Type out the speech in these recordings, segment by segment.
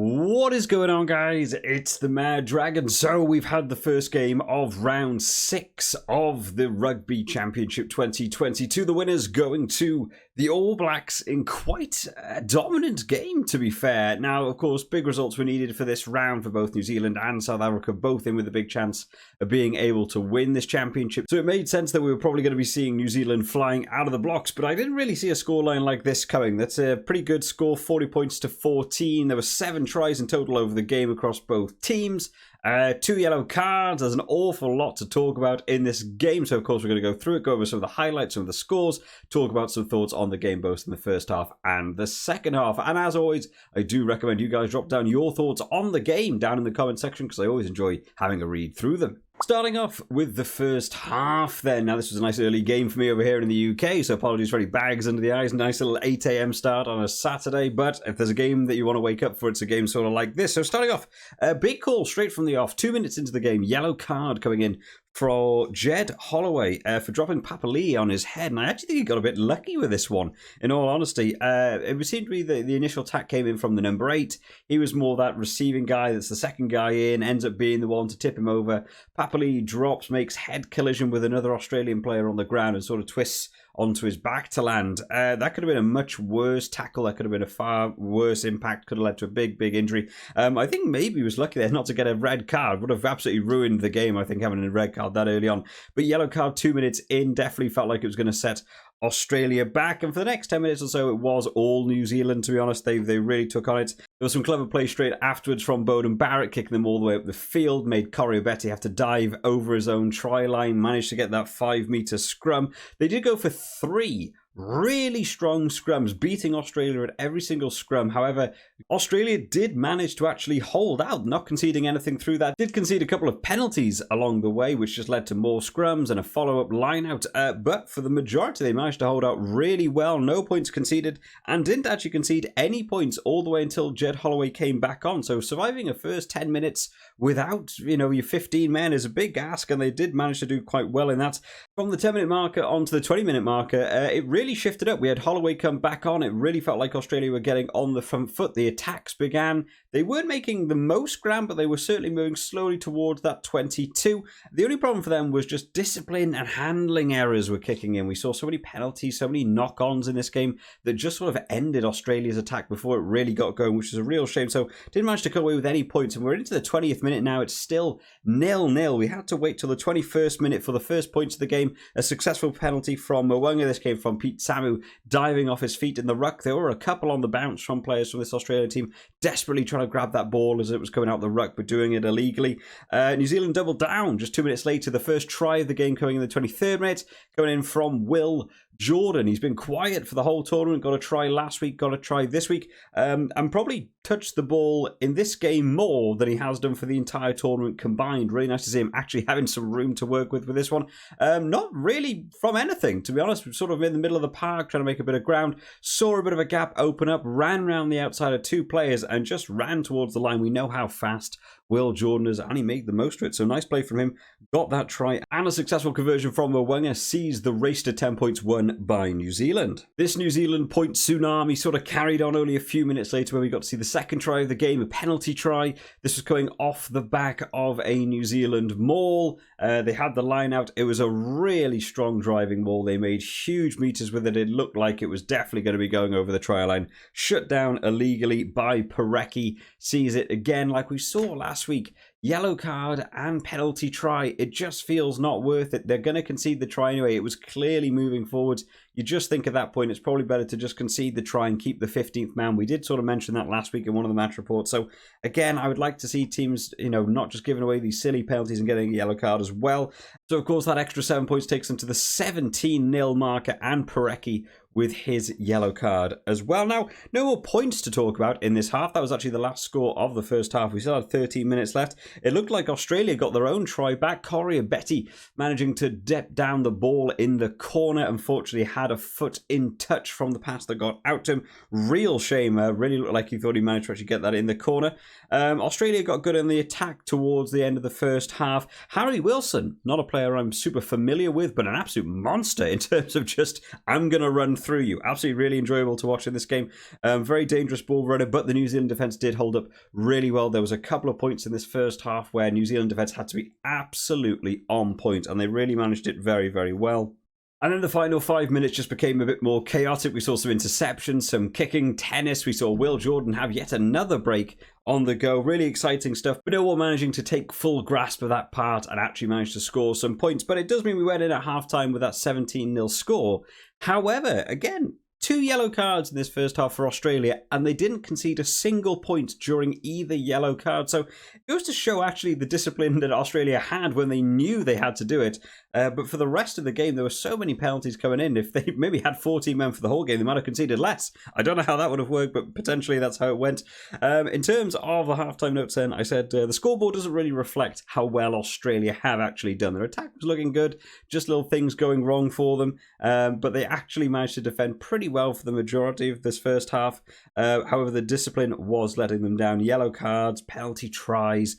What is going on, guys? It's the Mad Dragon. So we've had the first game of round 6 of the Rugby Championship 2022. The winners going to the All Blacks in quite a dominant game, to be fair. Now, of course, big results were needed for this round for both New Zealand and South Africa, both in with a big chance of being able to win this championship. So it made sense that we were probably going to be seeing New Zealand flying out of the blocks, but I didn't really see a scoreline like this coming. That's a pretty good score, 40 points to 14. There were 7 tries in total over the game across both teams. 2 yellow cards. There's an awful lot to talk about in this game. So, of course, we're going to go through it, go over some of the highlights, some of the scores, talk about some thoughts on the game, both in the first half and the second half. And as always, I do recommend you guys drop down your thoughts on the game down in the comment section, because I always enjoy having a read through them. Starting off with the first half then. Now, this was a nice early game for me over here in the UK, so apologies for any bags under the eyes. Nice little 8 a.m. start on a Saturday, but if there's a game that you want to wake up for, it's a game sort of like this. So starting off, a big call straight from the off. 2 minutes into the game, yellow card coming in for Jed Holloway for dropping Papali'i on his head. And I actually think he got a bit lucky with this one, in all honesty. It seemed to be the initial attack came in from the number 8. He was more that receiving guy that's the second guy in, ends up being the one to tip him over. Papali'i drops, makes head collision with another Australian player on the ground and sort of twists onto his back to land. That could have been a much worse tackle. That could have been a far worse impact. Could have led to a big injury. I think maybe he was lucky there not to get a red card. Would have absolutely ruined the game, I think, having a red card that early on. But yellow card 2 minutes in definitely felt like it was going to set Australia back, and for the next 10 minutes or so it was all New Zealand, to be honest. They really took on it. There was some clever play straight afterwards from Bowden Barrett, kicking them all the way up the field, made Betty have to dive over his own try line, managed to get that 5-metre scrum. They did go for 3 really strong scrums, beating Australia at every single scrum. However, Australia did manage to actually hold out, not conceding anything through that. Did concede a couple of penalties along the way, which just led to more scrums and a follow-up line-out. But for the majority, they managed to hold out really well. No points conceded, and didn't actually concede any points all the way until Jed Holloway came back on. So surviving a first 10 minutes without, your 15 men is a big ask, and they did manage to do quite well in that. From the 10-minute marker onto the 20-minute marker, it really shifted up. We had Holloway come back on. It really felt like Australia were getting on the front foot. The attacks began. They weren't making the most ground, but they were certainly moving slowly towards that 22. The only problem for them was just discipline and handling errors were kicking in. We saw so many penalties, so many knock-ons in this game that just sort of ended Australia's attack before it really got going, which is a real shame. So didn't manage to come away with any points, and we're into the 20th minute now. It's still 0-0. We had to wait till the 21st minute for the first points of the game. A successful penalty from Mwanga. This came from Pete Samu diving off his feet in the ruck. There were a couple on the bounce from players from this Australian team desperately trying to grab that ball as it was coming out the ruck, but doing it illegally. New Zealand doubled down just 2 minutes later. The first try of the game coming in the 23rd minute, coming in from Will Jordan. He's been quiet for the whole tournament. Got a try last week, got a try this week, and probably touched the ball in this game more than he has done for the entire tournament combined. Really nice to see him actually having some room to work with this one. Not really from anything, to be honest. We're sort of in the middle of the park trying to make a bit of ground. Saw a bit of a gap open up, ran round the outside of 2 players and just ran towards the line. We know how fast Will Jordan is, and he made the most of it. So nice play from him. Got that try, and a successful conversion from Mwanga sees the race to 10 points won by New Zealand. This New Zealand point tsunami sort of carried on only a few minutes later when we got to see the second try of the game, a penalty try. This was going off the back of a New Zealand maul. They had the line out. It was a really strong driving maul. They made huge meters with it. It looked like it was definitely going to be going over the try line. Shut down illegally by Parecki. Sees it again like we saw last week. Yellow card and penalty try. It just feels not worth it. They're going to concede the try anyway. It was clearly moving forwards. You just think at that point it's probably better to just concede the try and keep the 15th man. We did sort of mention that last week in one of the match reports. So again, I would like to see teams, not just giving away these silly penalties and getting a yellow card as well. So of course that extra 7 points takes them to the 17-0 marker, and Parecki with his yellow card as well. Now, no more points to talk about in this half. That was actually the last score of the first half. We still had 13 minutes left. It looked like Australia got their own try back. Betty managing to dip down the ball in the corner. Unfortunately, had a foot in touch from the pass that got out to him. Real shame. Really looked like he thought he managed to actually get that in the corner. Australia got good in the attack towards the end of the first half. Harry Wilson, not a player I'm super familiar with, but an absolute monster in terms of just, I'm going to run through you. Absolutely really enjoyable to watch in this game. Very dangerous ball runner, but the New Zealand defence did hold up really well. There was a couple of points in this first half where New Zealand defence had to be absolutely on point, and they really managed it very, very well. And then the final 5 minutes just became a bit more chaotic. We saw some interceptions, some kicking, tennis. We saw Will Jordan have yet another break on the go. Really exciting stuff. But Millwall managing to take full grasp of that part and actually manage to score some points. But it does mean we went in at halftime with that 17-0 score. However, again, 2 yellow cards in this first half for Australia, and they didn't concede a single point during either yellow card. So it goes to show actually the discipline that Australia had when they knew they had to do it. But for the rest of the game, there were so many penalties coming in. If they maybe had 14 men for the whole game, they might have conceded less. I don't know how that would have worked, but potentially that's how it went. In terms of the halftime notes then, I said the scoreboard doesn't really reflect how well Australia have actually done. Their attack was looking good, just little things going wrong for them. But they actually managed to defend pretty well for the majority of this first half. However, the discipline was letting them down. Yellow cards, penalty tries,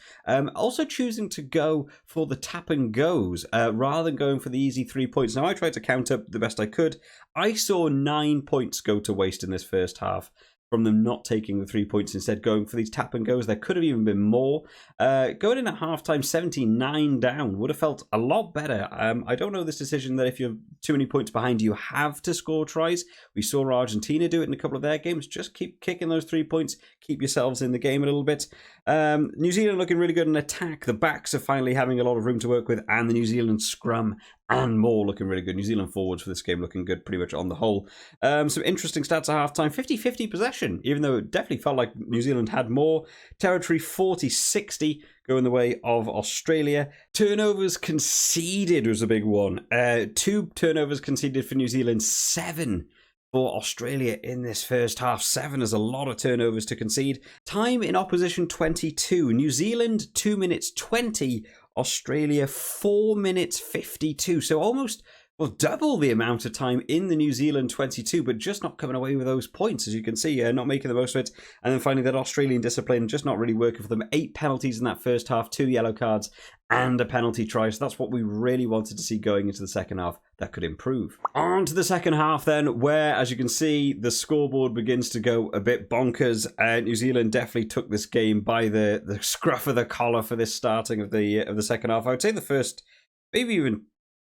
also choosing to go for the tap and goes rather than going for the easy 3 points. Now, I tried to count up the best I could. I saw 9 points go to waste in this first half from them not taking the 3 points, instead going for these tap and goes. There could have even been more. Going in at halftime, 79 down would have felt a lot better. I don't know this decision that if you're too many points behind, you have to score tries. We saw Argentina do it in a couple of their games. Just keep kicking those 3 points. Keep yourselves in the game a little bit. New Zealand looking really good in attack. The backs are finally having a lot of room to work with, and the New Zealand scrum and more looking really good. New Zealand forwards for this game looking good pretty much on the whole. Some interesting stats at halftime. 50-50 possession, even though it definitely felt like New Zealand had more. Territory 40-60 going the way of Australia. Turnovers conceded was a big one. 2 turnovers conceded for New Zealand, 7 for Australia in this first half. 7 is a lot of turnovers to concede. Time in opposition 22. New Zealand 2 minutes 20. Australia 4 minutes 52. So almost, well, double the amount of time in the New Zealand 22, but just not coming away with those points, as you can see, not making the most of it. And then finally, that Australian discipline just not really working for them. 8 penalties in that first half, 2 yellow cards, and a penalty try. So that's what we really wanted to see going into the second half. That could improve. On to the second half then, where, as you can see, the scoreboard begins to go a bit bonkers. New Zealand definitely took this game by the scruff of the collar for this starting of the second half. I would say the first, maybe even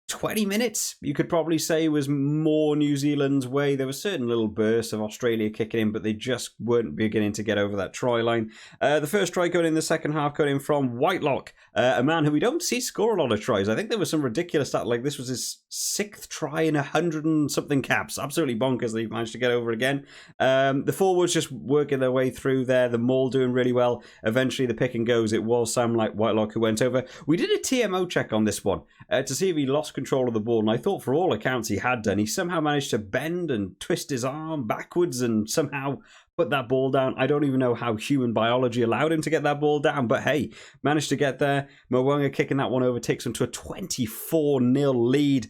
20 minutes, you could probably say, was more New Zealand's way. There were certain little bursts of Australia kicking in, but they just weren't beginning to get over that try line. The first try going in the second half going in from Whitelock, a man who we don't see score a lot of tries. I think there was some ridiculous stat, like this was his 6th try in 100 and something caps. Absolutely bonkers that he managed to get over again. The forwards just working their way through there, the maul doing really well. Eventually the pick and goes, it was Sam Whitelock who went over. We did a TMO check on this one to see if he lost control of the ball, and I thought for all accounts he had done. He somehow managed to bend and twist his arm backwards and somehow put that ball down. I don't even know how human biology allowed him to get that ball down, but hey, managed to get there. Mo'unga kicking that one over takes him to a 24-0 lead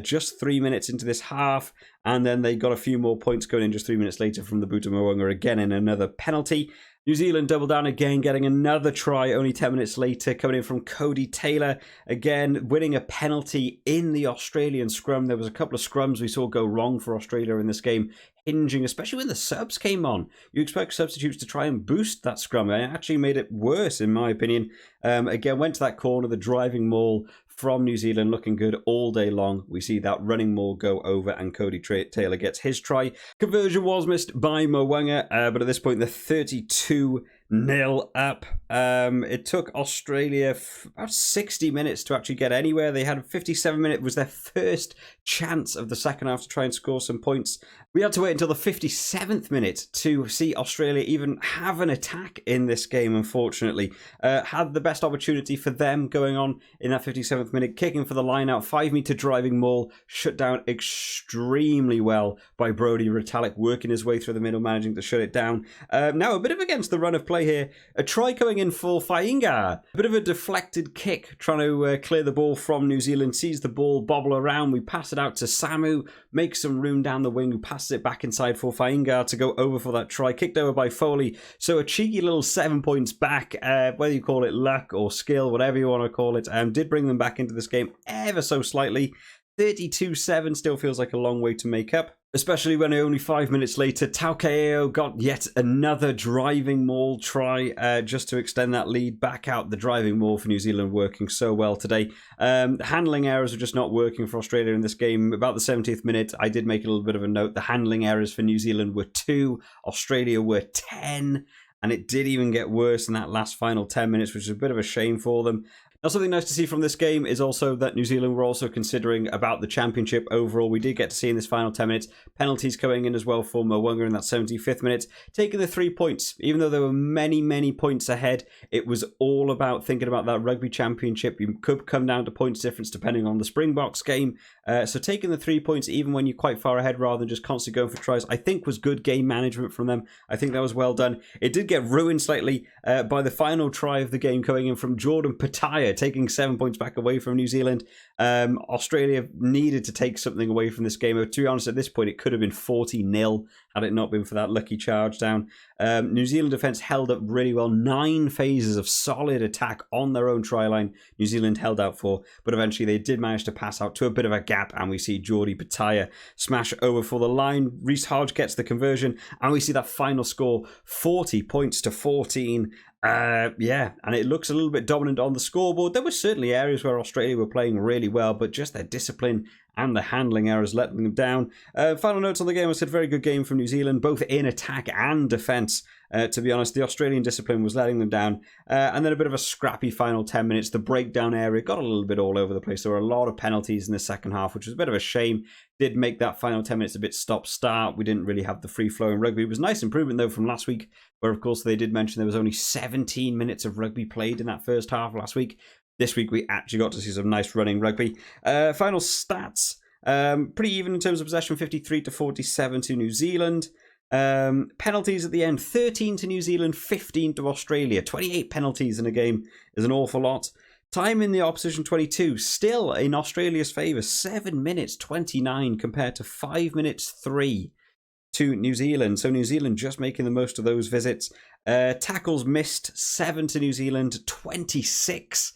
just 3 minutes into this half, and then they got a few more points going in just 3 minutes later from the boot of Mo'unga again in another penalty. New Zealand double down again, getting another try only 10 minutes later, coming in from Cody Taylor. Again, winning a penalty in the Australian scrum. There was a couple of scrums we saw go wrong for Australia in this game, hinging, especially when the subs came on. You expect substitutes to try and boost that scrum. It actually made it worse, in my opinion. Again, went to that corner, the driving maul from New Zealand looking good all day long. We see that running maul go over and Cody Taylor gets his try. Conversion was missed by Mo'unga, but at this point they're 32-0 up. It took Australia about 60 minutes to actually get anywhere. They had 57 minutes, was their first chance of the second half to try and score some points. We had to wait until the 57th minute to see Australia even have an attack in this game, unfortunately. Had the best opportunity for them going on in that 57th minute, kicking for the line out, 5-meter driving maul, shut down extremely well by Brodie Retallick, working his way through the middle, managing to shut it down. Now, a bit of against the run of play here. A try going in for Fainga'a. A bit of a deflected kick, trying to clear the ball from New Zealand, sees the ball bobble around. We pass it out to Samu, makes some room down the wing, who passes it back inside for Fainga'a to go over for that try, kicked over by Foley. So a cheeky little 7 points back, whether you call it luck or skill, whatever you want to call it, did bring them back into this game ever so slightly. 32-7 still feels like a long way to make up. Especially when only 5 minutes later, Taukeo got yet another driving maul try just to extend that lead back out. The driving maul for New Zealand working so well today. Handling errors were just not working for Australia in this game. About the 70th minute, I did make a little bit of a note. The handling errors for New Zealand were 2, Australia were 10. And it did even get worse in that last final 10 minutes, which is a bit of a shame for them. Now, something nice to see from this game is also that New Zealand were also considering about the championship overall. We did get to see in this final 10 minutes penalties coming in as well for Mwanga in that 75th minute, taking the 3 points. Even though there were many, many points ahead, it was all about thinking about that Rugby Championship. You could come down to points difference depending on the Springboks game. So taking the 3 points, even when you're quite far ahead, rather than just constantly going for tries, I think was good game management from them. I think that was well done. It did get ruined slightly by the final try of the game coming in from Jordan Pataya, taking 7 points back away from New Zealand. Australia needed to take something away from this game. To be honest, at this point, it could have been 40-0 had it not been for that lucky charge down. New Zealand defence held up really well. 9 phases of solid attack on their own try line. New Zealand held out for, but eventually they did manage to pass out to a bit of a gap, and we see Jordy Pataya smash over for the line. Reece Hodge gets the conversion, and we see that final score, 40 points to 14. Yeah, and it looks a little bit dominant on the scoreboard. There were certainly areas where Australia were playing really well, but just their discipline and the handling errors letting them down. Final notes on the game. I said very good game from New Zealand, both in attack and defence. To be honest, the Australian discipline was letting them down. And then a bit of a scrappy final 10 minutes. The breakdown area got a little bit all over the place. There were a lot of penalties in the second half, which was a bit of a shame. Did make that final 10 minutes a bit stop-start. We didn't really have the free-flowing rugby. It was a nice improvement, though, from last week, where, of course, they did mention there was only 17 minutes of rugby played in that first half last week. This week, we actually got to see some nice running rugby. Final stats. Pretty even in terms of possession, 53 to 47 to New Zealand. Penalties at the end, 13 to New Zealand, 15 to Australia. 28 penalties in a game is an awful lot. Time in the opposition 22, still in Australia's favour, 7 minutes 29 compared to 5 minutes 3 to New Zealand. So New Zealand just making the most of those visits. Tackles missed, 7 to New Zealand, 26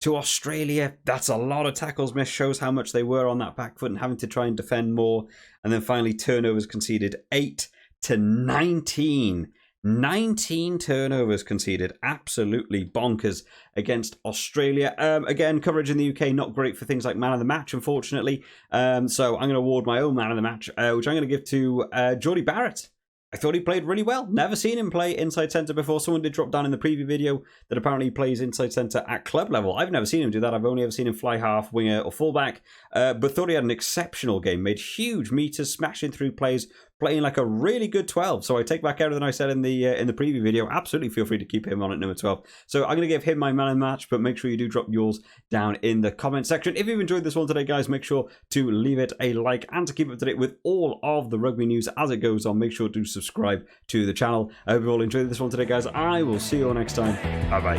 to Australia. That's a lot of tackles missed, shows how much they were on that back foot and having to try and defend more. And then finally turnovers conceded, 8 to 19. 19 turnovers conceded. Absolutely bonkers against Australia. Again, coverage in the UK, not great for things like man of the match, unfortunately. So I'm going to award my own man of the match, which I'm going to give to Geordie Barrett. I thought he played really well. Never seen him play inside centre before. Someone did drop down in the preview video that apparently he plays inside centre at club level. I've never seen him do that. I've only ever seen him fly half, winger or fullback. But thought he had an exceptional game. Made huge meters, smashing through plays, playing like a really good 12. So I take back everything I said in the preview video. Absolutely feel free to keep him on at number 12. So I'm going to give him my man of the match, but make sure you do drop yours down in the comment section. If you've enjoyed this one today, guys, make sure to leave it a like, and to keep up to date with all of the rugby news as it goes on, make sure to subscribe to the channel. I hope you all enjoyed this one today, guys. I will see you all next time. Bye-bye.